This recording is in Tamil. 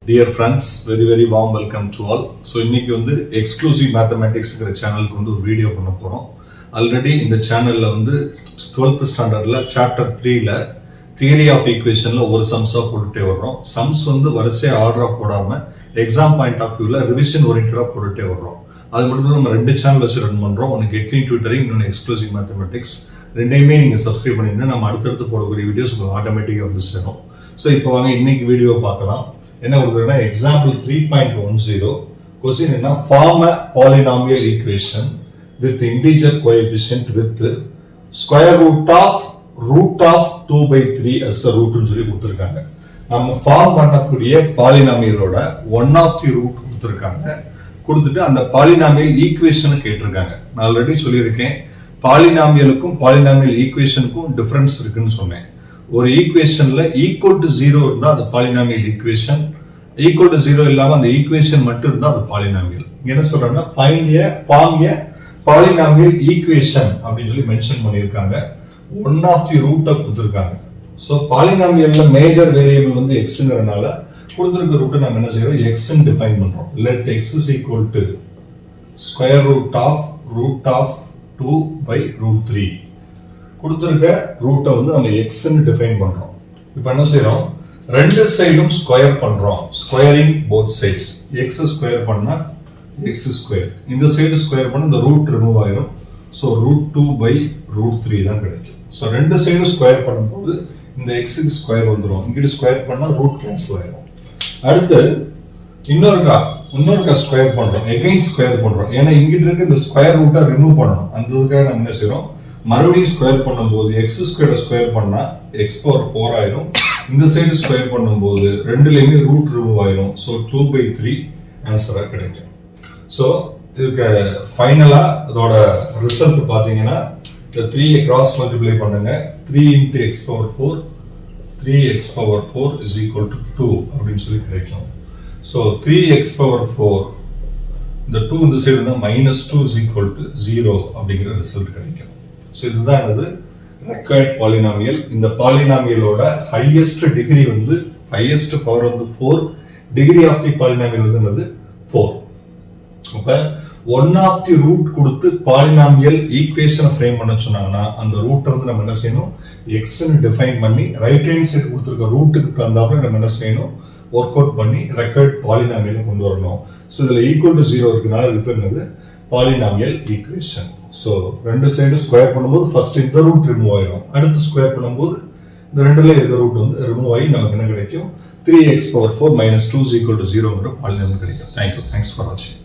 Dear friends, very warm welcome to all. So இன்னைக்கு வந்து எக்ஸ்க்ளூசிவ் மேத்தமேட்டிக்ஸ்ங்கிற சேனலுக்கு வந்து ஒரு வீடியோ பண்ண போறோம். ஆல்ரெடி இந்த சேனல்ல வந்து 12th ஸ்டாண்டர்ட்ல சாப்டர் 3ல தியரி ஆஃப் ஈக்குவேஷன்ல ஒரு சம்ஸா போட்டுட்டே வர்றோம். சம்ஸ் வந்து வரிசையா ஆர்டரா போடாம எக்ஸாம் பாயிண்ட் ஆஃப் வியூல ரிவிஷன் ஓரியன்டடா போட்டுட்டே வர்றோம். அது மட்டும் நம்ம ரெண்டு சேனல் வச்சு ரன் பண்றோம். ஒன்னு கெட்விங் டியூட்டரிங், இன்னொன்னு எக்ஸ்க்ளூசிவ் மேத்தமேட்டிக்ஸ். ரெண்டையுமே நீங்க சப்ஸ்கிரைப் பண்ணிட்டு நம்ம அடுத்தடுத்து போடக்கூடிய வீடியோஸ் உங்களுக்கு ஆட்டோமேட்டிக்கா வந்து சேரும். ஸோ இப்போ வாங்க இன்னைக்கு வீடியோ பார்க்கலாம். என்ன கொடுக்குறேன்னா எக்ஸாம்பிள் 3.10 கொஸ்டின் என்ன, form a polynomial equation with integer coefficient with square root of 2/3 as a ரூட்னு சொல்லி கொடுத்துருக்காங்க. நம்ம ஃபார்ம் பண்ணக்கூடிய பாலினாமியலோட ஒன் ஆஃப் தி ரூட் கொடுத்துருக்காங்க. கொடுத்துட்டு அந்த பாலினாமியல் ஈக்குவேஷன் கேட்டிருக்காங்க. நான் ஆல்ரெடி சொல்லியிருக்கேன், பாலினாமியலுக்கும் பாலினாமியல் ஈக்குவேஷனுக்கும் டிஃபரன்ஸ் இருக்குன்னு சொன்னேன். ஒரு ஈக்குவேஷன்ல ஈக்குவல் டு 0 இருந்தா அது பாலினாமியல் ஈக்குவேஷன், ஈக்குவல் டு 0 இல்லாம அந்த ஈக்குவேஷன் மட்டும் இருந்தா அது பாலினாமியல். என்ன சொல்றாங்கன்னா find a form a polynomial equation அப்படின்னு சொல்லி மென்ஷன் பண்ணியிருக்காங்க. ஒன் ஆஃப் தி ரூட்டை கொடுத்துருக்காங்க. ஸோ பாலினாமியல்ல மேஜர் வேரியபிள் வந்து எக்ஸ்ங்கிறனால கொடுத்துருக்க ரூட்டை நம்ம என்ன செய்யறோம், எக்ஸ்ன்னு டிஃபைன் பண்றோம். Let x is equal to square root of 2/3 கொடுத்துருக்க ரூட்டை வந்து நம்ம எக்ஸ்ன்னு டிஃபைன் பண்றோம். இப்போ என்ன செய்யறோம், ரெண்டு சைடும் ஸ்கொயர் பண்றோம். Squaring both sides. X square பண்ணா எக்ஸ் ஸ்கொயர், இந்த சைடு ஸ்கொயர் பண்ணா இந்த ரூட் ரிமூவ் ஆயிரும். ஸோ √2/√3 தான் கிடைக்கும். ஸோ ரெண்டு சைடும் ஸ்கொயர் பண்ணும்போது இந்த எக்ஸுக்கு ஸ்கொயர் வந்துடும். இங்கிட்டு ஸ்கொயர் பண்ணா ரூட் கேன்சல் ஆயிரும். அடுத்து இன்னொருக்கா ஸ்கொயர் பண்றோம், எகைன் ஸ்கொயர் பண்றோம். ஏன்னா இங்கிட்டு இருக்க இந்த ஸ்கொயர் ரூட்டை ரிமூவ் பண்ணணும். அந்த இதுக்காக நம்ம என்ன செய்யறோம், மறுபடியும் ஸ்கொயர் பண்ணும்போது எக்ஸ் ஸ்கொயர் ஸ்கொயர் பண்ணா x⁴ ஆயிரும். இந்த சைடு ஸ்கொயர் பண்ணும்போது ரெண்டுலயுமே ரூட் ரிமூவ் ஆயிரும். ஸோ 2/3 ஆன்சரா கிடைக்கும். ஸோ இதுக்கு ஃபைனலா இதோட ரிசல்ட் பாத்தீங்கன்னா இந்த 3 கிராஸ் மல்டிப்ளை பண்ணுங்க. 3 × x⁴, 3x⁴ is equal to 2 அப்படின்னு சொல்லி கிடைக்கும். ஸோ 3x⁴, இந்த 2 இந்த சைடு -2 is equal to 0 அப்படிங்கிற ரிசல்ட் கிடைக்கும். ஸோ இதுதான் அது ரெக்வயர்ட் பாலினாமியல். இந்த பாலினாமியலோட ஹையஸ்ட் டிகிரி வந்து ஹையஸ்ட் பவர் வந்து 4, டிகிரி ஆஃப் தி பாலினாமியல் வந்து 4. அப்ப ஒன் ஆஃப் தி ரூட் கொடுத்து பாலினாமியல் ஈக்குவேஷன் ஃப்ரேம் பண்ண சொன்னாங்கன்னா அந்த ரூட்டை வந்து நம்ம என்ன செய்யணும், எக்ஸ்ன்னு டிஃபைன் பண்ணி ரைட் ஹேண்ட் சைடு கொடுத்துருக்க ரூட்டுக்கு தகுந்தாப்புல நம்ம என்ன செய்யணும், ஒர்க் அவுட் பண்ணி ரெக்வயர்ட் பாலினாமியல் கொண்டு வரணும். ஸோ இதுல ஈக்குவல் டு 0 இருக்குனால இது என்னது, பாலினாமியல் ஈக்குவேஷன். ஸோ ரெண்டு சைடு ஸ்கொயர் பண்ணும்போது ஃபர்ஸ்ட் இந்த ரூட் ரிமூவ் ஆயிரும். அடுத்து ஸ்கொயர் பண்ணும்போது இந்த ரெண்டுல இருக்க ரூட் வந்து ரிமூவ் ஆகி நமக்கு என்ன கிடைக்கும், 3x⁴ -2 = 0ங்கிற பாலினாமியல் கிடைக்கும். தேங்க்யூ. தேங்க்ஸ் ஃபார் வாட்சிங்.